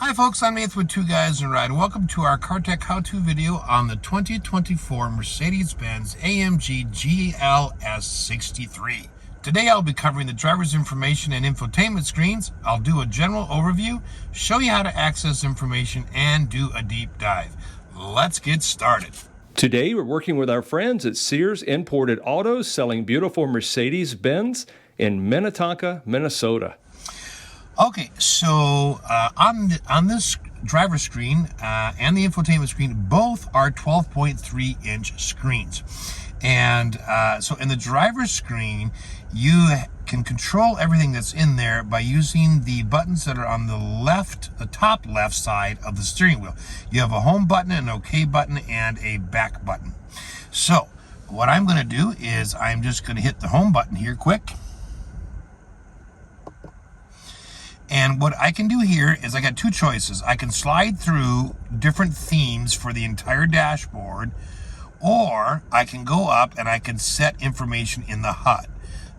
Hi folks, I'm Nathan with Two Guys in a Ride. Welcome to our car tech how-to video on the 2024 Mercedes-Benz AMG GLS 63. Today I'll be covering the driver's information and infotainment screens. I'll do a general overview, show you how to access information, and do a deep dive. Let's get started. Today we're working with our friends at Sears Imported Autos selling beautiful Mercedes-Benz in Minnetonka, Minnesota. Okay, so on this driver screen and the infotainment screen, both are 12.3 inch screens. And so in the driver's screen, you can control everything that's in there by using the buttons that are on the top left side of the steering wheel. You have a home button, an OK button, and a back button. So what I'm going to do is I'm just going to hit the home button here quick. And what I can do here is I got two choices. I can slide through different themes for the entire dashboard, or I can go up and I can set information in the HUD.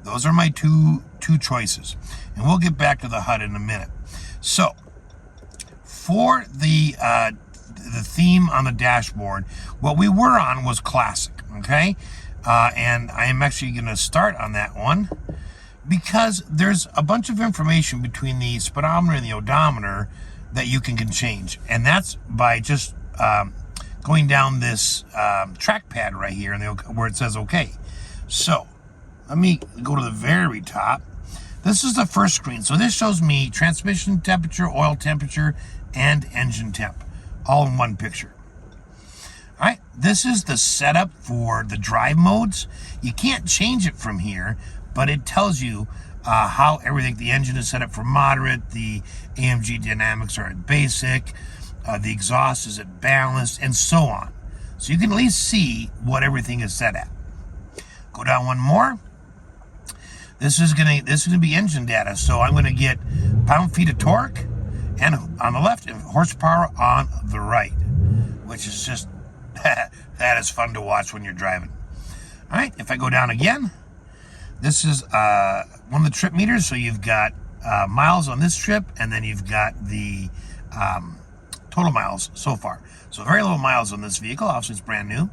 Those are my two choices. And we'll get back to the HUD in a minute. So for the theme on the dashboard, what we were on was classic, okay? And I am actually going to start on that one, because there's a bunch of information between the speedometer and the odometer that you can change. And that's by just going down this trackpad right here where it says OK. So let me go to the very top. This is the first screen. So this shows me transmission temperature, oil temperature, and engine temp, all in one picture. All right, this is the setup for the drive modes. You can't change it from here, but it tells you how everything, the engine is set up for moderate, the AMG dynamics are at basic, the exhaust is at balanced, and so on. So you can at least see what everything is set at. Go down one more. This is gonna be engine data. So I'm gonna get pound-feet of torque, and on the left, and horsepower on the right, which is just that is fun to watch when you're driving. All right, if I go down again. This is one of the trip meters, so you've got miles on this trip, and then you've got the total miles so far. So very low miles on this vehicle, obviously it's brand new.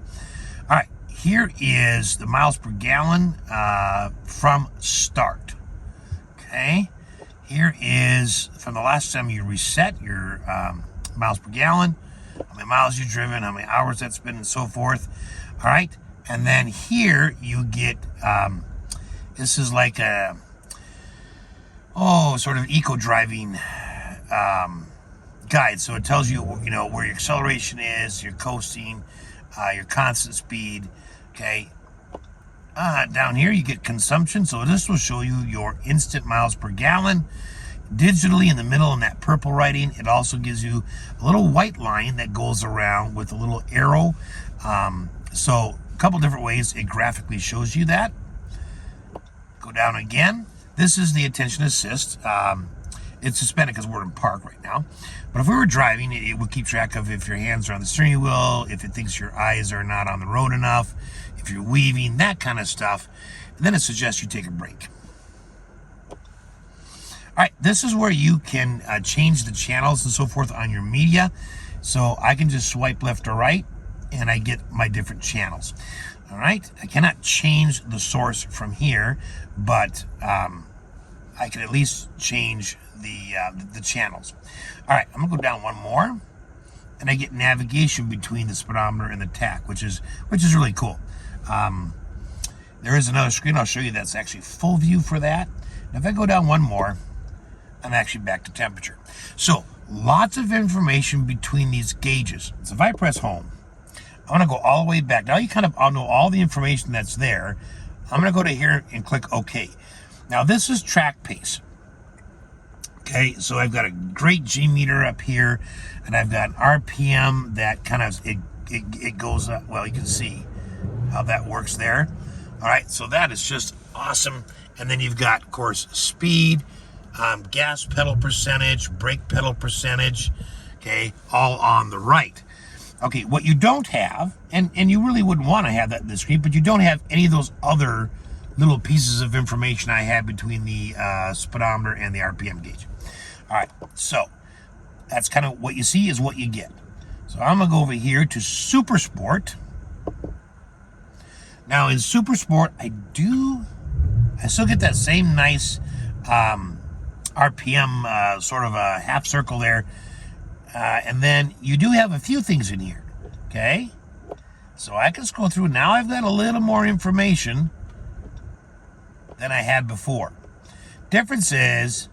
All right, here is the miles per gallon from start. Okay, here is from the last time you reset your miles per gallon, how many miles you've driven, how many hours that's been, and so forth. All right, and then here you get this is like a, sort of eco-driving guide. So it tells you, where your acceleration is, your coasting, your constant speed, okay? Down here you get consumption. So this will show you your instant miles per gallon. Digitally in the middle in that purple writing, it also gives you a little white line that goes around with a little arrow. So a couple different ways it graphically shows you that. Go down again. This is the attention assist. It's suspended because we're in park right now. But if we were driving, it would keep track of if your hands are on the steering wheel, if it thinks your eyes are not on the road enough, if you're weaving, that kind of stuff. And then it suggests you take a break. All right, this is where you can change the channels and so forth on your media. So I can just swipe left or right, and I get my different channels. All right, I cannot change the source from here, but I can at least change the channels. All right, I'm gonna go down one more, and I get navigation between the speedometer and the tach, which is really cool. There is another screen I'll show you that's actually full view for that. And if I go down one more, I'm actually back to temperature. So lots of information between these gauges. So if I press home, I want to go all the way back. Now you kind of all know all the information that's there. I'm going to go to here and click OK. Now this is track pace. Okay, so I've got a great G meter up here, and I've got an RPM that kind of, it goes up. Well, you can see how that works there. All right, so that is just awesome. And then you've got, of course, speed, gas pedal percentage, brake pedal percentage, okay, all on the right. Okay, what you don't have, and you really wouldn't want to have that in the screen, but you don't have any of those other little pieces of information I have between the speedometer and the RPM gauge. All right, so That's kind of what you see is what you get. So I'm going to go over here to Super Sport. Now in Super Sport, I still get that same nice RPM sort of a half circle there. And then you do have a few things in here, okay? So I can scroll through. Now I've got a little more information than I had before. Difference is,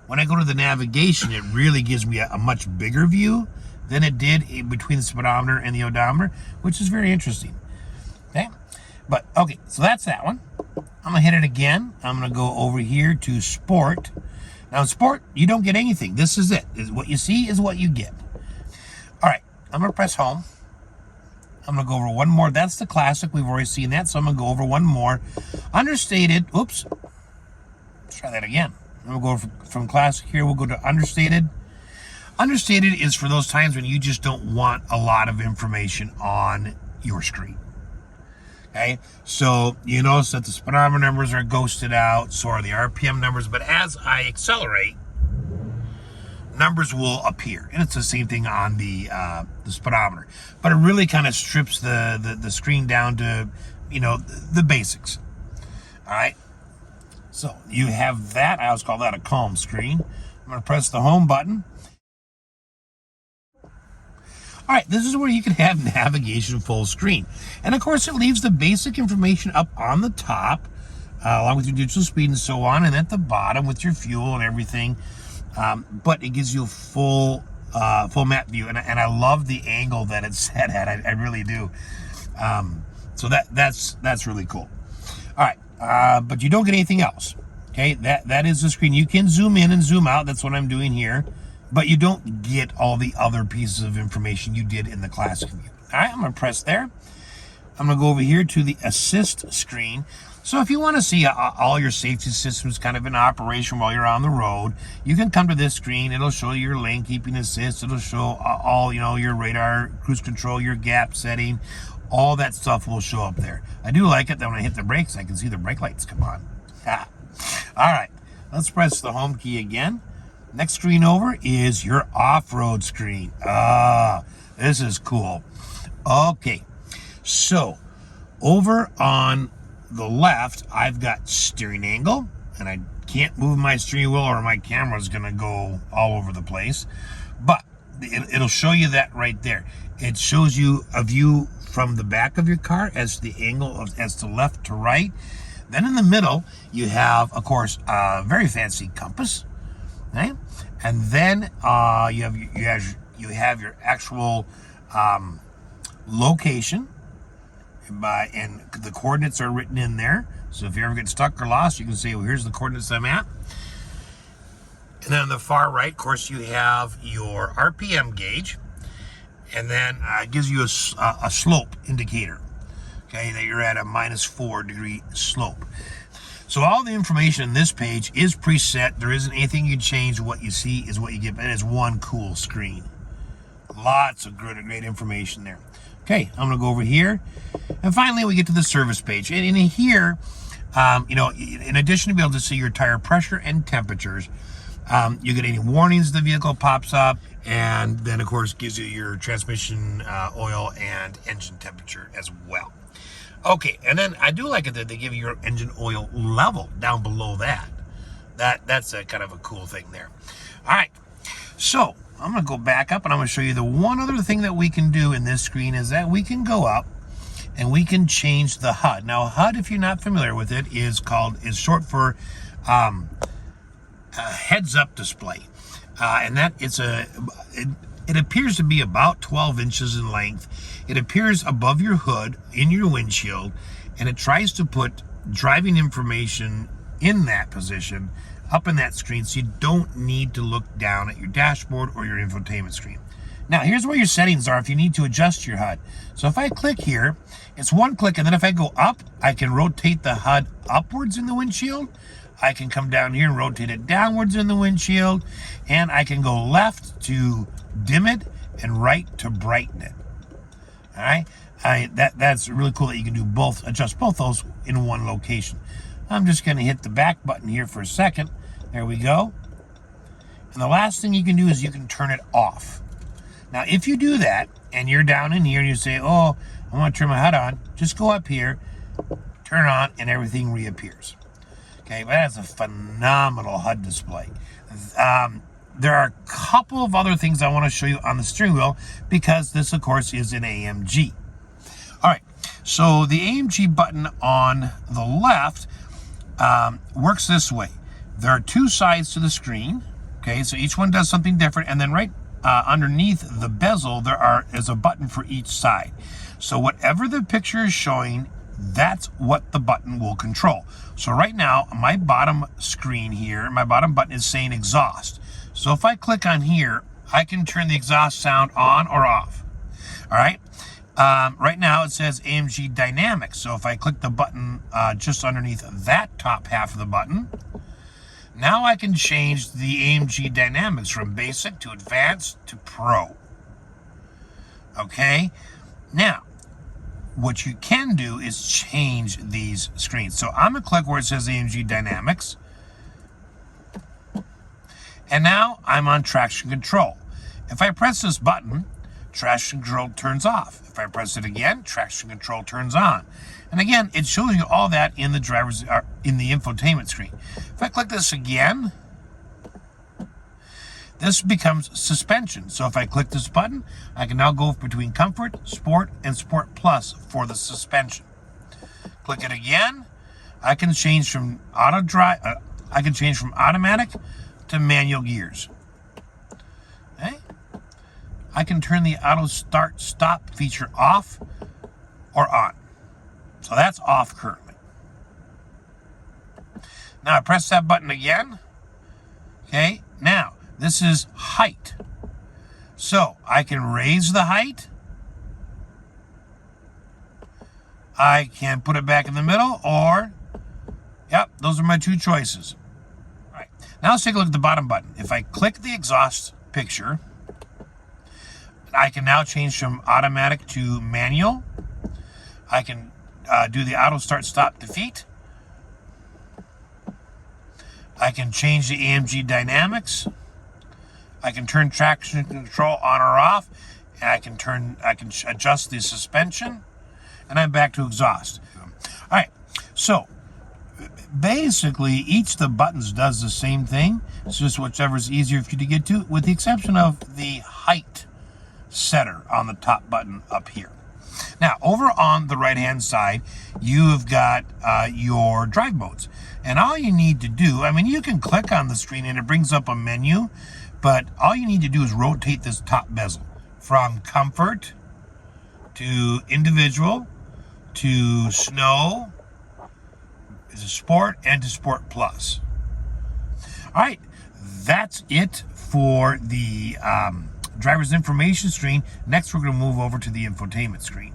when I go to the navigation, it really gives me a much bigger view than it did between the speedometer and the odometer, which is very interesting. Okay, but okay, so that's that one. I'm gonna hit it again. I'm gonna go over here to Sport. Now in Sport, you don't get anything. This is it. What you see is what you get. All right, I'm gonna press home. I'm gonna go over one more. That's the Classic. We've already seen that, so I'm gonna go over one more. Understated. Oops. Let's try that again. I'm gonna go from Classic here. We'll go to Understated. Understated is for those times when you just don't want a lot of information on your screen. Okay, so you notice that the speedometer numbers are ghosted out, so are the RPM numbers, but as I accelerate, numbers will appear, and it's the same thing on the speedometer, but it really kind of strips the screen down to, you know, the basics. All right, so you have that. I always call that a calm screen. I'm going to press the home button. All right, this is where you can have navigation full screen. And of course, it leaves the basic information up on the top, along with your digital speed and so on, and at the bottom with your fuel and everything. But it gives you a full map view, and I love the angle that it's set at. I really do. So that's really cool. All right, but you don't get anything else. Okay, that is the screen. You can zoom in and zoom out. That's what I'm doing here. But you don't get all the other pieces of information you did in the Classic view. All right, I'm going to press there. I'm going to go over here to the Assist screen. So if you want to see all your safety systems kind of in operation while you're on the road, you can come to this screen. It'll show you your lane keeping assist. It'll show all, you know, your radar, cruise control, your gap setting. All that stuff will show up there. I do like it that when I hit the brakes, I can see the brake lights come on. All right, let's press the home key again. Next screen over is your off-road screen. This is cool. Okay, so over on the left, I've got steering angle, and I can't move my steering wheel or my camera's gonna go all over the place, but it'll show you that right there. It shows you a view from the back of your car as the angle as to left to right. Then in the middle, you have, of course, a very fancy compass. Okay? And then you have your actual location, and the coordinates are written in there. So if you ever get stuck or lost, you can say, well, here's the coordinates I'm at. And then on the far right, of course, you have your RPM gauge, and then it gives you a slope indicator. Okay, that you're at a -4 degree slope. So all the information in this page is preset. There isn't anything you change. What you see is what you get. But it is one cool screen. Lots of great information there. Okay, I'm gonna go over here. And finally, we get to the service page. And in here, you know, in addition to be able to see your tire pressure and temperatures, you get any warnings the vehicle pops up. And then, of course, gives you your transmission oil and engine temperature as well. Okay, and then I do like it that they give you your engine oil level down below that. That's a kind of a cool thing there. All right, so I'm going to go back up and I'm going to show you the one other thing that we can do in this screen is that we can go up and we can change the HUD. Now, HUD, if you're not familiar with it, is short for heads-up display, and that it appears to be about 12 inches in length. It appears above your hood in your windshield, and it tries to put driving information in that position up in that screen, so you don't need to look down at your dashboard or your infotainment screen. Now, here's where your settings are if you need to adjust your HUD. So if I click here, it's one click, and then if I go up, I can rotate the HUD upwards in the windshield. I can come down here and rotate it downwards in the windshield, and I can go left to dim it and right to brighten it. All right, that's really cool that you can do both, adjust both those in one location. I'm just going to hit the back button here for a second. There we go. And the last thing you can do is you can turn it off. Now, if you do that, and you're down in here and you say, oh, I want to turn my HUD on, just go up here, turn it on, and everything reappears. Okay, but that's a phenomenal HUD display. There are a couple of other things I want to show you on the steering wheel because this, of course, is an AMG. All right, so the AMG button on the left works this way. There are two sides to the screen. Okay, so each one does something different, and then right underneath the bezel there is a button for each side. So whatever the picture is showing, that's what the button will control. So right now, my bottom screen here, my bottom button is saying exhaust. So if I click on here, I can turn the exhaust sound on or off. All right. Right now it says AMG Dynamics. So if I click the button just underneath that top half of the button, now I can change the AMG Dynamics from basic to advanced to pro. Okay. Now, what you can do is change these screens. So I'm going to click where it says AMG Dynamics. And now I'm on traction control. If I press this button, traction control turns off. If I press it again, traction control turns on. And again, it shows you all that in the in the infotainment screen. If I click this again, this becomes suspension. So if I click this button, I can now go between comfort, sport, and sport plus for the suspension. Click it again. I can change from automatic to manual gears. Okay? I can turn the auto start stop feature off or on. So that's off currently. Now I press that button again. Okay, now this is height. So I can raise the height. I can put it back in the middle, or, yep, those are my two choices. All right, now let's take a look at the bottom button. If I click the exhaust picture, I can now change from automatic to manual. I can do the auto start stop defeat. I can change the AMG Dynamics. I can turn traction control on or off. And I can adjust the suspension, and I'm back to exhaust. All right, so basically each of the buttons does the same thing. It's just whichever's easier for you to get to, with the exception of the height setter on the top button up here. Now, over on the right-hand side, you have got your drive modes. And all you need to do, I mean, you can click on the screen and it brings up a menu, but all you need to do is rotate this top bezel from comfort to individual to snow, to sport, and to sport plus. All right, that's it for the driver's information screen. Next, we're going to move over to the infotainment screen.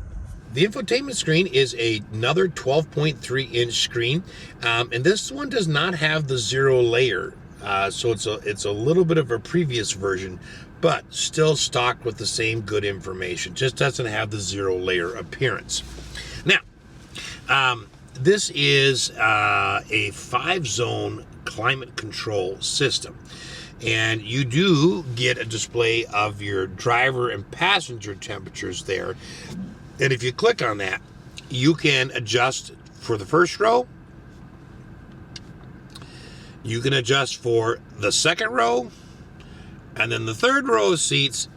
The infotainment screen is another 12.3-inch screen, and this one does not have the zero layer, so it's a little bit of a previous version, but still stocked with the same good information. Just doesn't have the zero layer appearance. Now, this is a 5-zone climate control system. And you do get a display of your driver and passenger temperatures there. And if you click on that, you can adjust for the first row. You can adjust for the second row. And then the third row of seats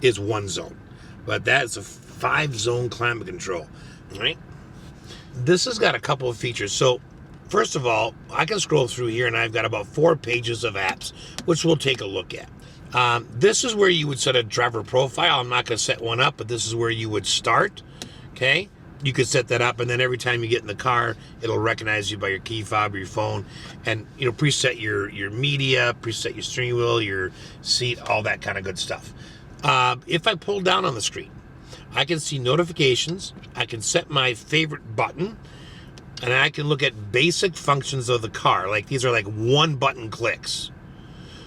is one zone. But that's a 5-zone climate control. All right. This has got a couple of features. So first of all, I can scroll through here and I've got about 4 pages of apps, which we'll take a look at. This is where you would set a driver profile. I'm not going to set one up, but this is where you would start. Okay, you could set that up, and then every time you get in the car, it'll recognize you by your key fob or your phone, and preset your media, preset your steering wheel, your seat, all that kind of good stuff. If I pull down on the screen, I can see notifications. I can set my favorite button, and I can look at basic functions of the car. Like these are like 1-button clicks.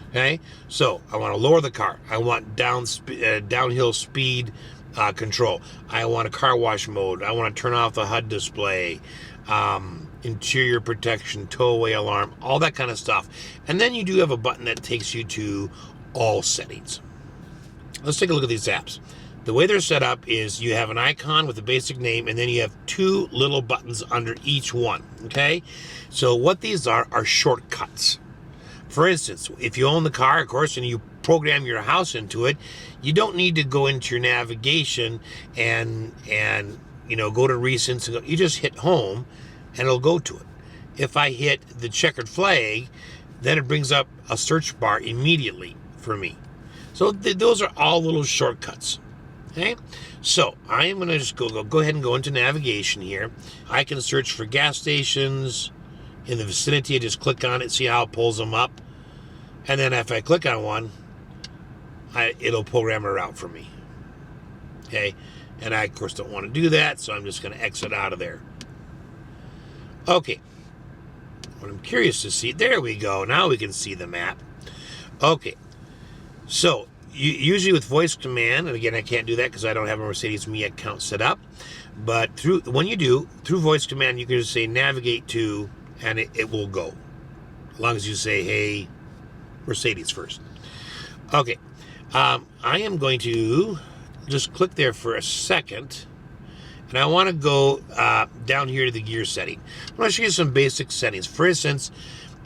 Okay, so I want to lower the car. I want downhill speed control. I want a car wash mode. I want to turn off the HUD display. interior protection, tow-away alarm, all that kind of stuff. And then you do have a button that takes you to all settings. Let's take a look at these apps. The way they're set up is you have an icon with a basic name, and then you have two little buttons under each one, okay? So what these are shortcuts. For instance, if you own the car, of course, and you program your house into it, you don't need to go into your navigation and you know, go to recents. And you just hit home, and it'll go to it. If I hit the checkered flag, then it brings up a search bar immediately for me. So those are all little shortcuts. Okay, so I am going to just go ahead and go into navigation here. I can search for gas stations in the vicinity. I just click on it, see how it pulls them up. And then if I click on one, it'll program a route for me. Okay, and I, of course, don't want to do that, so I'm just going to exit out of there. Okay, what I'm curious to see, there we go. Now we can see the map. Okay, so usually with voice command, and again, I can't do that because I don't have a Mercedes-Me account set up, but when you do, through voice command, you can just say navigate to, and it will go. As long as you say, hey, Mercedes first. Okay, I am going to just click there for a second, and I want to go down here to the gear setting. I want to show you some basic settings. For instance,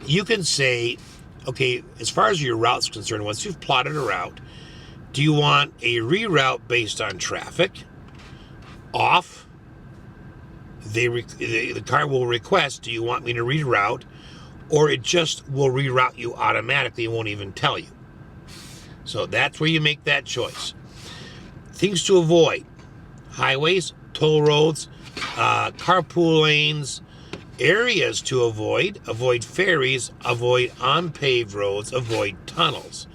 you can say, okay, as far as your route's concerned, once you've plotted a route, do you want a reroute based on traffic? Off. The car will request, do you want me to reroute? Or it just will reroute you automatically and won't even tell you. So that's where you make that choice. Things to avoid: highways, toll roads, carpool lanes. Areas to avoid: avoid ferries, avoid unpaved roads, avoid tunnels.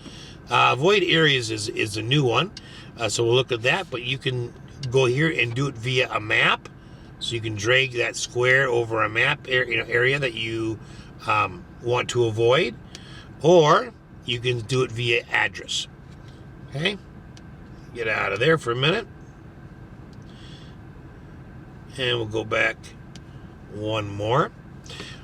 Avoid areas is a new one, so we'll look at that, but you can go here and do it via a map. So you can drag that square over a map area that you want to avoid, or you can do it via address. Okay, get out of there for a minute, and we'll go back one more.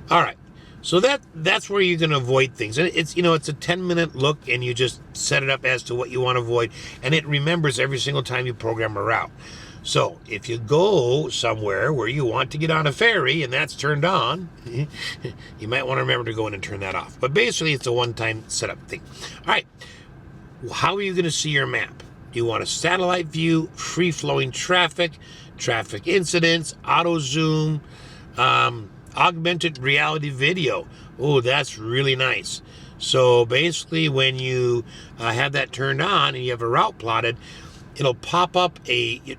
All right, so that's where you're going to avoid things, and it's a 10-minute look, and you just set it up as to what you want to avoid, and it remembers every single time you program a route. So if you go somewhere where you want to get on a ferry and that's turned on, you might want to remember to go in and turn that off. But basically, it's a one-time setup thing. All right, how are you going to see your map? Do you want a satellite view, free-flowing traffic incidents, auto zoom, augmented reality video? Oh, that's really nice. So basically, when you have that turned on and you have a route plotted, it'll pop up a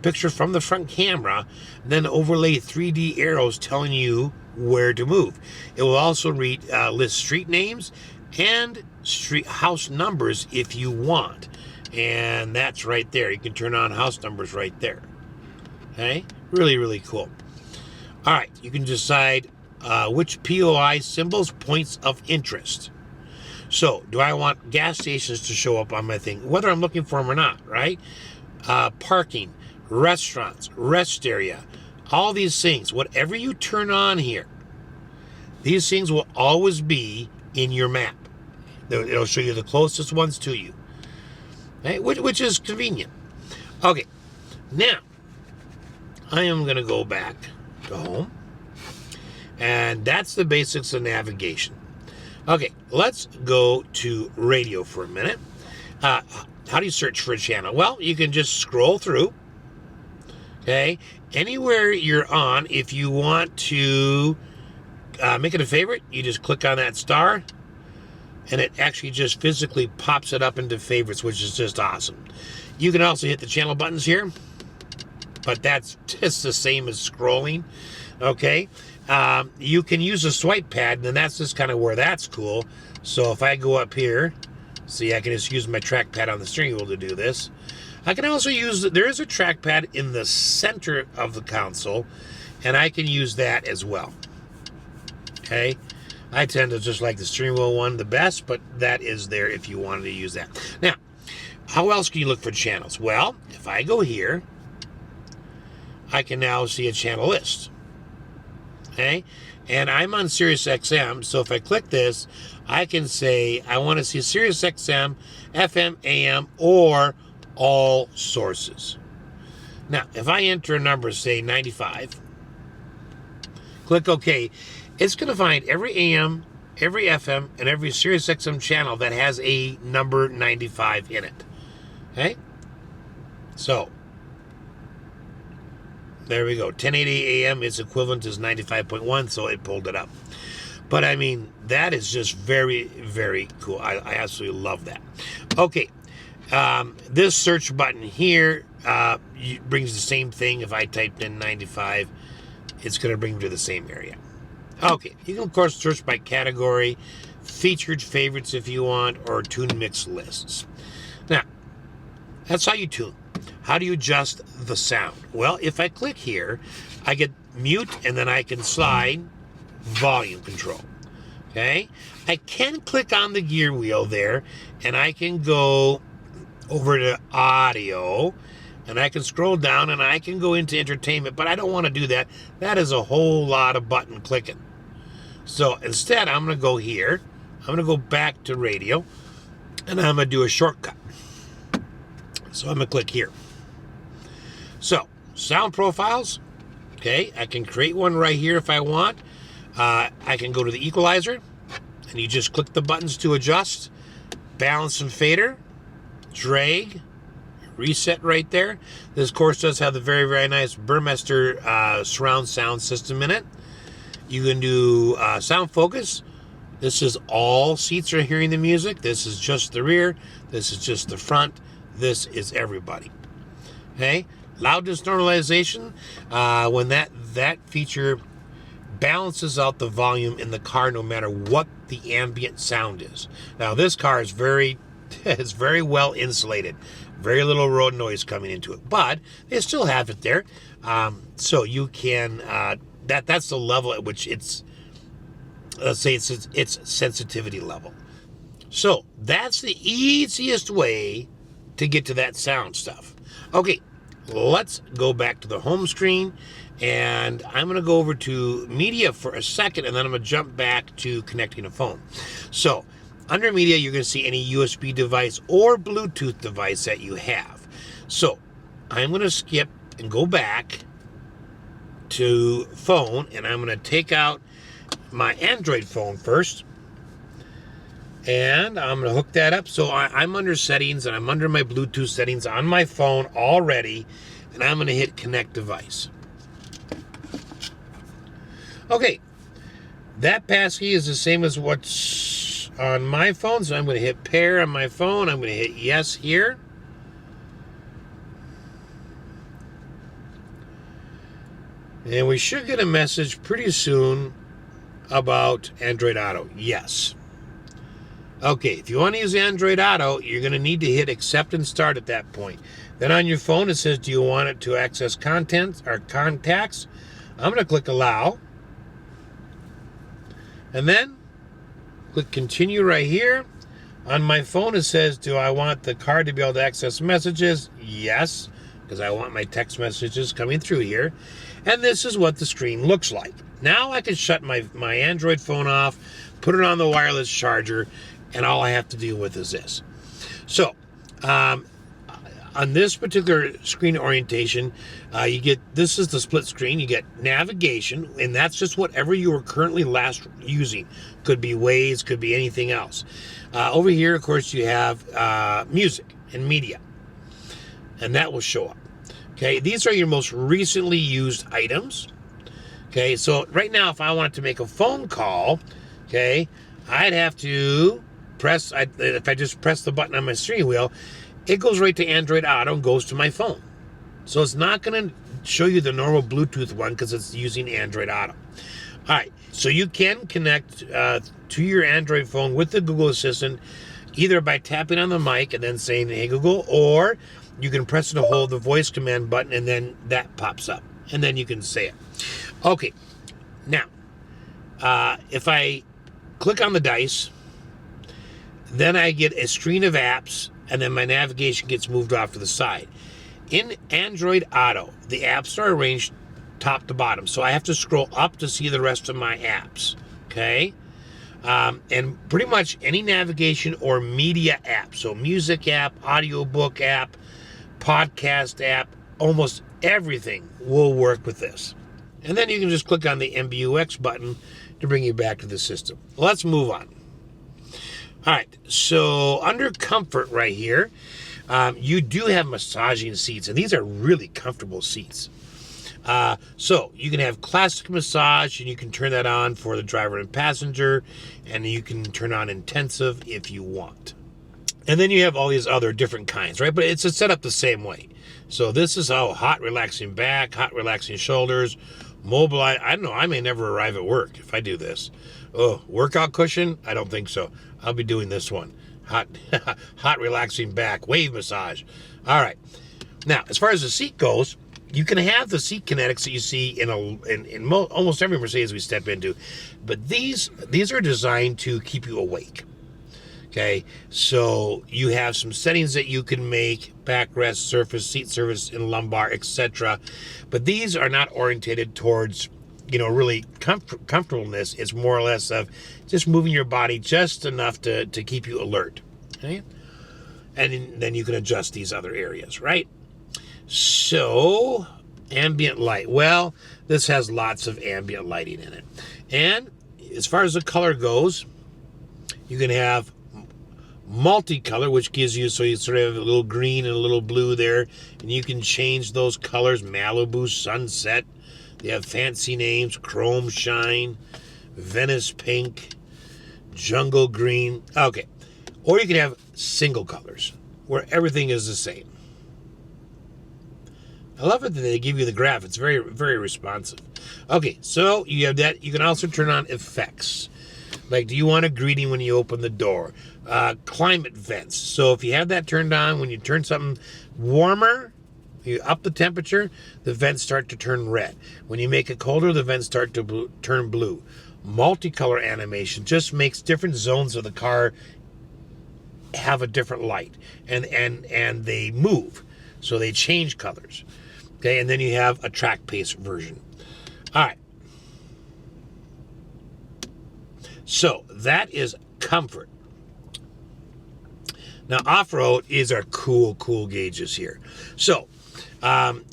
picture from the front camera, then overlay 3D arrows telling you where to move. It will also list street names and street house numbers if you want. And that's right there. You can turn on house numbers right there. Okay? Really, really cool. All right, you can decide which POI symbols, points of interest. So, do I want gas stations to show up on my thing, whether I'm looking for them or not, right? Parking, restaurants, rest area, all these things, whatever you turn on here, these things will always be in your map. It'll show you the closest ones to you, okay? Which is convenient. Okay, now, I am going to go back to home, and that's the basics of navigation. Okay, let's go to radio for a minute. How do you search for a channel? Well, you can just scroll through. Okay, anywhere you're on, if you want to make it a favorite, you just click on that star, and it actually just physically pops it up into favorites, which is just awesome. You can also hit the channel buttons here, but that's just the same as scrolling. Okay, you can use a swipe pad, and that's just kind of where that's cool. So if I go up here, see, I can just use my trackpad on the steering wheel to do this. I can also use, there is a trackpad in the center of the console, and I can use that as well. Okay, I tend to just like the steering wheel one the best, but that is there if you wanted to use that. Now, how else can you look for channels? Well, if I go here, I can now see a channel list. okay? And I'm on Sirius XM, so if I click this, I can say I want to see Sirius XM, FM, AM, or all sources. Now, if I enter a number, say 95, click OK, it's going to find every AM, every FM, and every Sirius XM channel that has a number 95 in it. Okay? So, there we go. 1080 AM is equivalent is 95.1, so it pulled it up. But I mean, that is just very, very cool. I absolutely love that. Okay, this search button here brings the same thing. If I typed in 95, it's going to bring me to the same area. Okay, you can of course search by category, featured favorites if you want, or tune mix lists. Now, that's how you tune. How do you adjust the sound? Well, if I click here, I get mute, and then I can slide volume control. Okay, I can click on the gear wheel there, and I can go over to audio, and I can scroll down, and I can go into entertainment, but I don't want to do that. That is a whole lot of button clicking. So instead, I'm going to go here. I'm going to go back to radio, and I'm going to do a shortcut. So I'm going to click here. So, sound profiles. Okay, I can create one right here if I want. I can go to the equalizer, and you just click the buttons to adjust. Balance and fader. Drag. Reset right there. This, of course, does have the very, very nice Burmester surround sound system in it. You can do sound focus. This is all seats are hearing the music. This is just the rear. This is just the front. This is everybody. Okay? Loudness normalization. When that feature balances out the volume in the car no matter what the ambient sound is. Now, this car is very well insulated. Very little road noise coming into it, but they still have it there. So you can, that's the level at which it's, let's say it's sensitivity level. So that's the easiest way to get to that sound stuff. Okay, let's go back to the home screen, and I'm going to go over to media for a second, and then I'm going to jump back to connecting a phone. So under media, you're going to see any USB device or Bluetooth device that you have. So I'm going to skip and go back to phone, and I'm going to take out my Android phone first, and I'm going to hook that up. So I'm under settings, and I'm under my Bluetooth settings on my phone already, and I'm going to hit connect device. Okay, that passkey is the same as what's on my phone, so I'm going to hit pair on my phone. I'm going to hit yes here. And we should get a message pretty soon about Android Auto. Yes. Okay, if you want to use Android Auto, you're going to need to hit accept and start at that point. Then on your phone, it says, do you want it to access contents or contacts? I'm going to click allow. And then click continue right here. On my phone, it says, do I want the car to be able to access messages? Yes, because I want my text messages coming through here. And this is what the screen looks like. Now I can shut my Android phone off, put it on the wireless charger, and all I have to deal with is this. So, on this particular screen orientation, you get, this is the split screen. You get navigation, and that's just whatever you were currently last using. Could be Waze, could be anything else. Over here, of course, you have music and media, and that will show up. Okay, these are your most recently used items. Okay, so right now, if I wanted to make a phone call, okay, I'd have to press, if I just press the button on my steering wheel, it goes right to Android Auto and goes to my phone. So it's not going to show you the normal Bluetooth one because it's using Android Auto. All right, so you can connect to your Android phone with the Google Assistant either by tapping on the mic and then saying, hey, Google, or you can press and hold the voice command button and then that pops up. And then you can say it. Okay, now, if I click on the dice, then I get a screen of apps, and then my navigation gets moved off to the side. In Android Auto, the apps are arranged top to bottom. So I have to scroll up to see the rest of my apps, okay? And pretty much any navigation or media app, so music app, audiobook app, podcast app, almost everything will work with this. And then you can just click on the MBUX button to bring you back to the system. Let's move on. All right, so under comfort right here, you do have massaging seats, and these are really comfortable seats. So you can have classic massage, and you can turn that on for the driver and passenger, and you can turn on intensive if you want. And then you have all these other different kinds, right? But it's set up the same way. So this is how hot, relaxing back, hot, relaxing shoulders, mobile. I don't know, I may never arrive at work if I do this. Oh, workout cushion? I don't think so. I'll be doing this one. Hot, hot, relaxing back, wave massage. All right. Now, as far as the seat goes, you can have the seat kinetics that you see in almost every Mercedes we step into, but these are designed to keep you awake. Okay, so you have some settings that you can make: backrest, surface, seat surface, and lumbar, etc. But these are not orientated towards, really comfortableness. It's more or less of just moving your body just enough to keep you alert. Okay, and then you can adjust these other areas, right? So, ambient light. Well, this has lots of ambient lighting in it. And as far as the color goes, you can have multicolor, which gives you, so you sort of have a little green and a little blue there, and you can change those colors: Malibu, Sunset. They have fancy names: Chrome Shine, Venice Pink, Jungle Green. Okay. Or you can have single colors where everything is the same. I love it that they give you the graph. It's very, very responsive. Okay, so you have that. You can also turn on effects. Like, do you want a greeting when you open the door? Climate vents. So if you have that turned on, when you turn something warmer, you up the temperature, the vents start to turn red. When you make it colder, the vents start to turn blue. Multicolor animation just makes different zones of the car have a different light, and they move, so they change colors. Okay, and then you have a track pace version. All right. So that is comfort. Now, off-road is our cool gauges here. So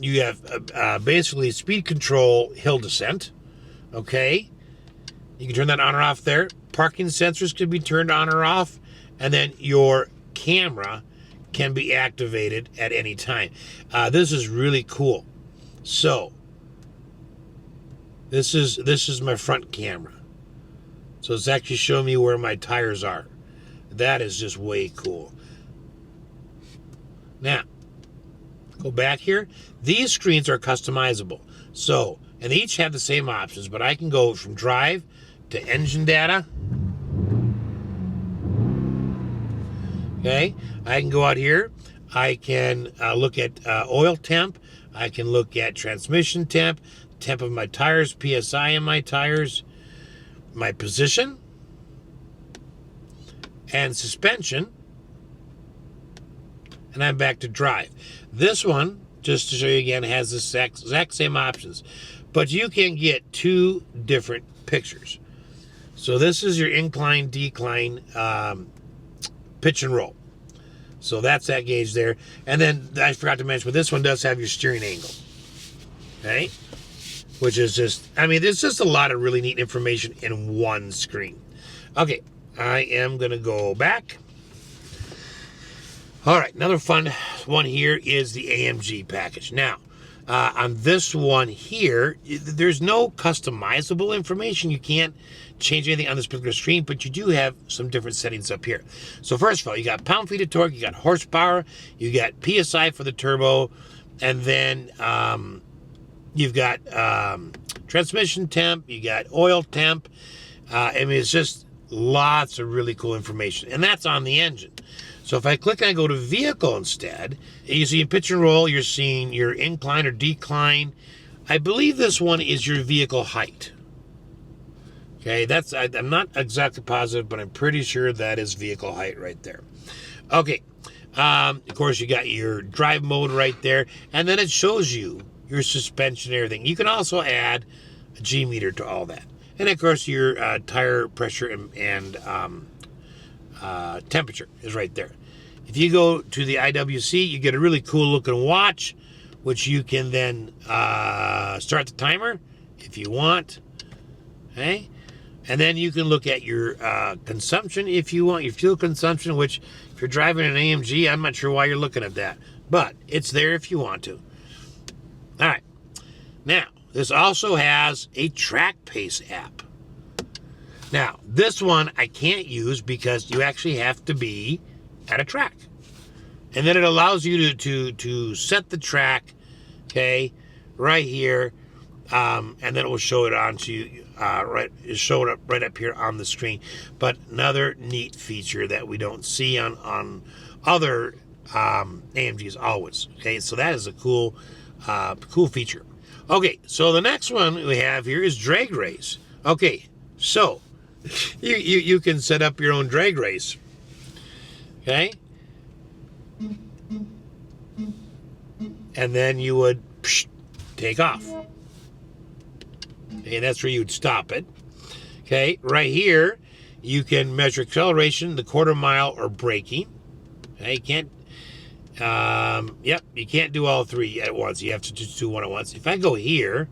you have basically speed control, hill descent. Okay, you can turn that on or off there. Parking sensors can be turned on or off, and then your camera can be activated at any time. This is really cool. So this is my front camera. So it's actually showing me where my tires are. That is just way cool. Now, go back here. These screens are customizable. So, and they each have the same options, but I can go from drive to engine data. Okay, I can go out here. I can look at oil temp. I can look at transmission temp, temp of my tires, PSI in my tires, my position, and suspension. And I'm back to drive. This one, just to show you again, has the exact same options, but you can get two different pictures. So this is your incline, decline, pitch and roll. So that's that gauge there. And then I forgot to mention, but this one does have your steering angle. Okay? Which is just, I mean, there's just a lot of really neat information in one screen. Okay, I am going to go back. All right, another fun one here is the AMG package. Now, on this one here, there's no customizable information. You can't change anything on this particular screen, but you do have some different settings up here. So first of all, you got pound-feet of torque, you got horsepower, you got PSI for the turbo, and then you've got transmission temp, you got oil temp. I mean, it's just lots of really cool information, and that's on the engine. So if I click and I go to vehicle instead, you see in pitch and roll, you're seeing your incline or decline. I believe this one is your vehicle height. Okay, I'm not exactly positive, but I'm pretty sure that is vehicle height right there. Okay, of course you got your drive mode right there, and then it shows you your suspension, everything. You can also add a G meter to all that. And of course, your tire pressure and temperature is right there. If you go to the IWC, you get a really cool looking watch, which you can then start the timer if you want. Okay? And then you can look at your consumption if you want, your fuel consumption, which if you're driving an AMG, I'm not sure why you're looking at that. But it's there if you want to. All right. Now, this also has a track pace app. Now, this one I can't use because you actually have to be at a track. And then it allows you to set the track, okay, right here. And then it will show it on to you, show it up right up here on the screen. But another neat feature that we don't see on other AMGs always. Okay, so that is a cool feature. Okay, so the next one we have here is drag race. Okay, so you can set up your own drag race. Okay, and then you would take off. Okay, that's where you'd stop it. Okay, right here you can measure acceleration, the quarter mile, or braking. Okay, you can't. You can't do all three at once. You have to just do one at once. If I go here,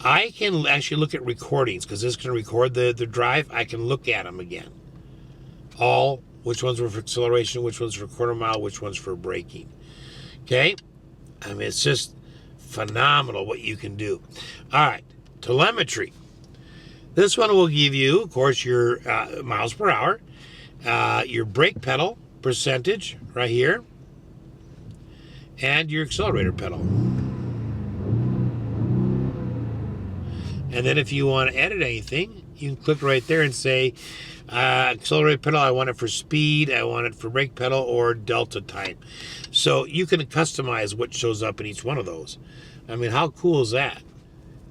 I can actually look at recordings because this can record the drive. I can look at them again. Which ones were for acceleration, which ones for quarter mile, which ones for braking. Okay, I mean it's just phenomenal what you can do. All right, telemetry. This one will give you, of course, your miles per hour, your brake pedal percentage right here, and your accelerator pedal. And then if you want to edit anything, you can click right there and say, accelerator pedal, I want it for speed, I want it for brake pedal, or delta time. So you can customize what shows up in each one of those. I mean, how cool is that?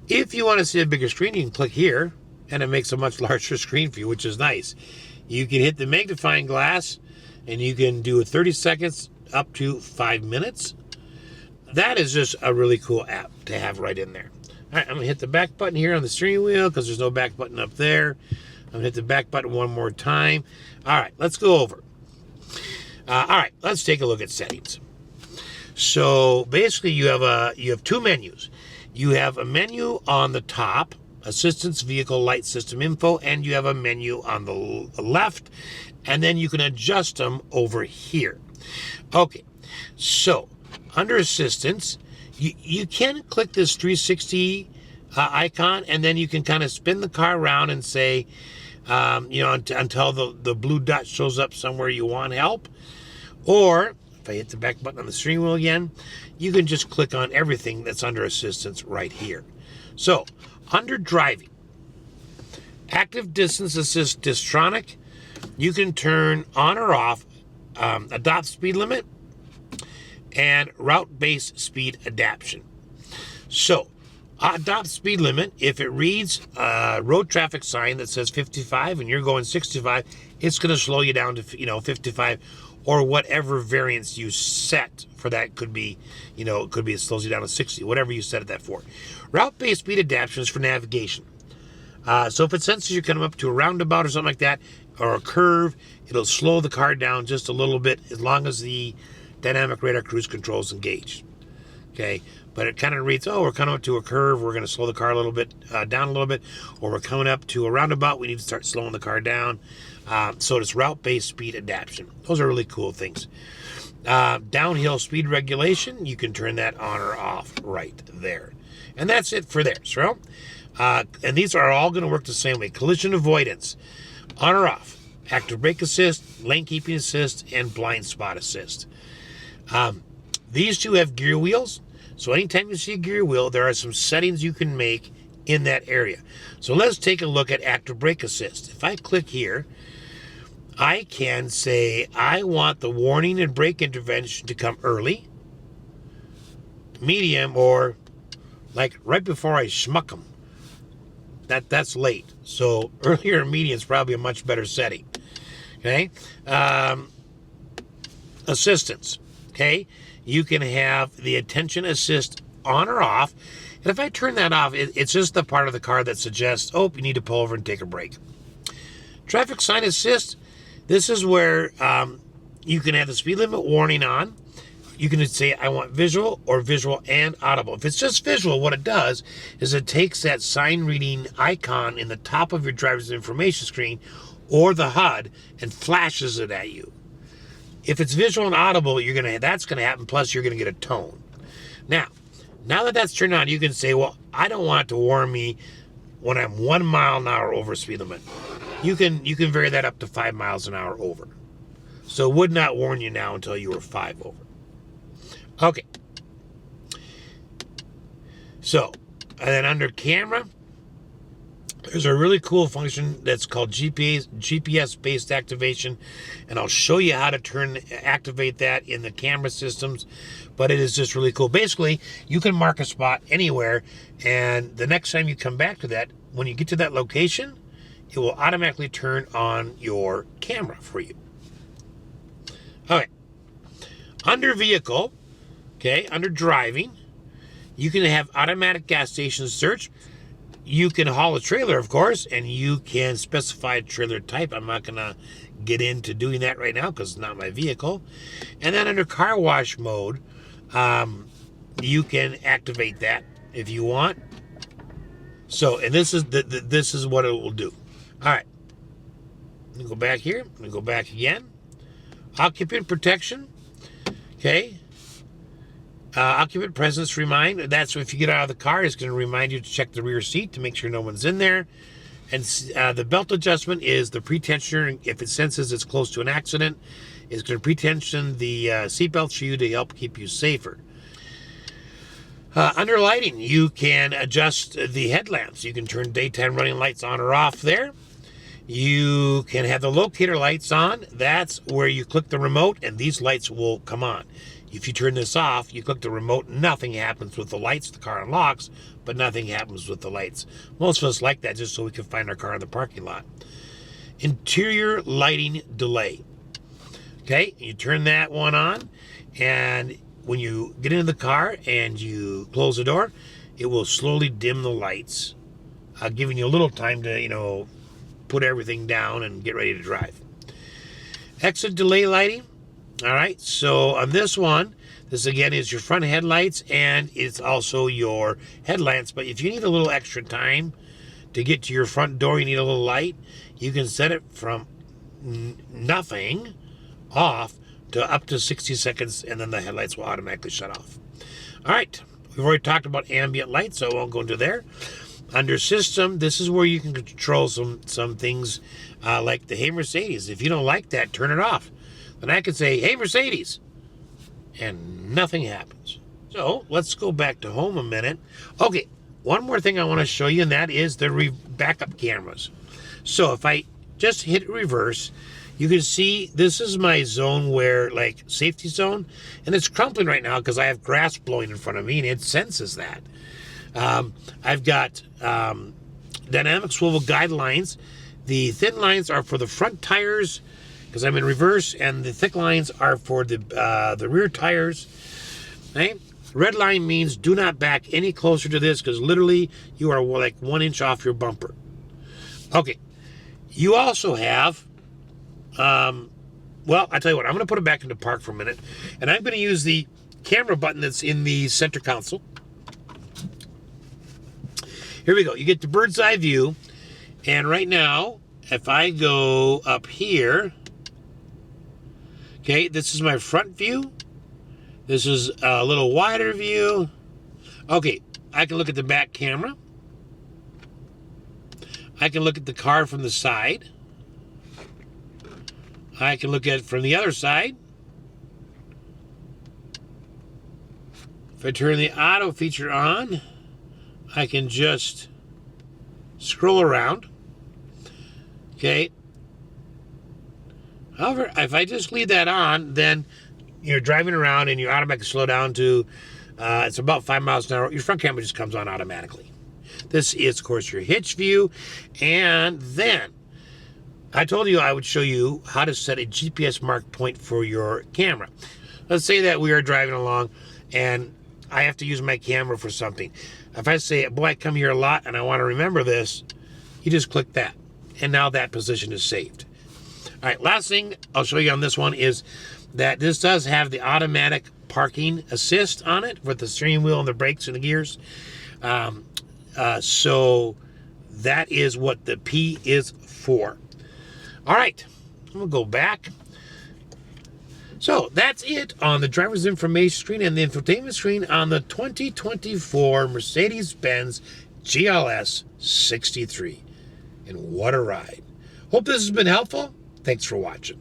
If you want to see a bigger screen, you can click here, and it makes a much larger screen for you, which is nice. You can hit the magnifying glass, and you can do 30 seconds up to 5 minutes. That is just a really cool app to have right in there. All right, I'm going to hit the back button here on the steering wheel because there's no back button up there. I'm going to hit the back button one more time. All right, let's go over. All right, let's take a look at settings. So basically you have two menus. You have a menu on the top, assistance, vehicle, light system info, and you have a menu on the left, and then you can adjust them over here. Okay, so under assistance, you can click this 360 icon, and then you can kind of spin the car around and say, until the blue dot shows up somewhere you want help. Or if I hit the back button on the steering wheel again, you can just click on everything that's under assistance right here. So under driving, active distance assist Distronic, you can turn on or off adopt speed limit and route-based speed adaptation. So adopt speed limit, if it reads a road traffic sign that says 55 and you're going 65, it's going to slow you down to 55 or whatever variance you set for that. Could be, it could be it slows you down to 60, whatever you set it that for. Route-based speed adaptation is for navigation. So if it senses you're coming up to a roundabout or something like that, or a curve, it'll slow the car down just a little bit as long as the dynamic radar cruise control is engaged. Okay, but it kind of reads, we're coming up to a curve, we're going to slow the car a little bit, down a little bit, or we're coming up to a roundabout, we need to start slowing the car down. So it's route-based speed adaptation. Those are really cool things. Downhill speed regulation, you can turn that on or off right there. And that's it for there. So, and these are all going to work the same way. Collision avoidance, on or off. Active brake assist, lane keeping assist, and blind spot assist. These two have gear wheels. So anytime you see a gear wheel, there are some settings you can make in that area. So let's take a look at active brake assist. If I click here, I can say I want the warning and brake intervention to come early, medium, or like right before I schmuck them. That's late. So earlier and medium is probably a much better setting. Okay. Assistance. Okay. You can have the attention assist on or off. And if I turn that off, it's just the part of the car that suggests, oh, you need to pull over and take a break. Traffic sign assist, this is where you can have the speed limit warning on. You can say, I want visual or visual and audible. If it's just visual, what it does is it takes that sign reading icon in the top of your driver's information screen or the HUD and flashes it at you. If it's visual and audible, that's gonna happen, plus you're gonna get a tone. Now that that's turned on, you can say, well, I don't want it to warn me when I'm 1 mile an hour over speed limit. You can vary that up to 5 miles an hour over. So it would not warn you now until you were 5 over. Okay. So, and then under camera, there's a really cool function that's called GPS-based activation, and I'll show you how to activate that in the camera systems, but it is just really cool. Basically, you can mark a spot anywhere, and the next time you come back to that, when you get to that location, it will automatically turn on your camera for you. Okay. Under vehicle, okay, under driving, you can have automatic gas station search. You can haul a trailer, of course, and you can specify a trailer type. I'm not going to get into doing that right now because it's not my vehicle. And then under car wash mode, you can activate that if you want. So, and this is what it will do. All right. Let me go back here. Let me go back again. Occupant protection. Okay. Occupant presence remind. That's if you get out of the car, it's going to remind you to check the rear seat to make sure no one's in there. And the belt adjustment is the pre-tensioner. If it senses it's close to an accident, it's going to pre-tension the seat belt for you to help keep you safer. Under lighting, you can adjust the headlamps. You can turn daytime running lights on or off there. You can have the locator lights on. That's where you click the remote and these lights will come on. If you turn this off, you click the remote, nothing happens with the lights. The car unlocks, but nothing happens with the lights. Most of us like that just so we can find our car in the parking lot. Interior lighting delay. Okay, you turn that one on, and when you get into the car and you close the door, it will slowly dim the lights, giving you a little time to, put everything down and get ready to drive. Exit delay lighting. All right, so on this one, this again is your front headlights and it's also your headlamps. But if you need a little extra time to get to your front door, you need a little light, you can set it from nothing off to up to 60 seconds, and then the headlights will automatically shut off. All right, we've already talked about ambient light, so I won't go into there. Under system, this is where you can control some things like the Hey Mercedes. If you don't like that, turn it off. Then I can say, hey Mercedes, and nothing happens. So let's go back to home a minute. Okay, one more thing I want to show you, and that is the backup cameras. So if I just hit reverse, you can see this is my zone where, like, safety zone, and it's crumpling right now because I have grass blowing in front of me, and it senses that. I've got dynamic swivel guidelines. The thin lines are for the front tires because I'm in reverse, and the thick lines are for the rear tires. Okay? Red line means do not back any closer to this because literally you are like 1 inch off your bumper. Okay. You also have, well, I tell you what, I'm going to put it back into park for a minute, and I'm going to use the camera button that's in the center console. Here we go. You get the bird's eye view, and right now, if I go up here, okay, this is my front view. This is a little wider view. Okay, I can look at the back camera. I can look at the car from the side. I can look at it from the other side. If I turn the auto feature on, I can just scroll around. Okay. However, if I just leave that on, then you're driving around and you automatically slow down to, it's about 5 miles an hour. Your front camera just comes on automatically. This is, of course, your hitch view. And then I told you I would show you how to set a GPS mark point for your camera. Let's say that we are driving along and I have to use my camera for something. If I say, boy, I come here a lot and I want to remember this, you just click that. And now that position is saved. All right, last thing I'll show you on this one is that this does have the automatic parking assist on it with the steering wheel and the brakes and the gears. So that is what the P is for. All right, I'm gonna go back. So that's it on the driver's information screen and the infotainment screen on the 2024 Mercedes-Benz GLS 63. And what a ride. Hope this has been helpful. Thanks for watching.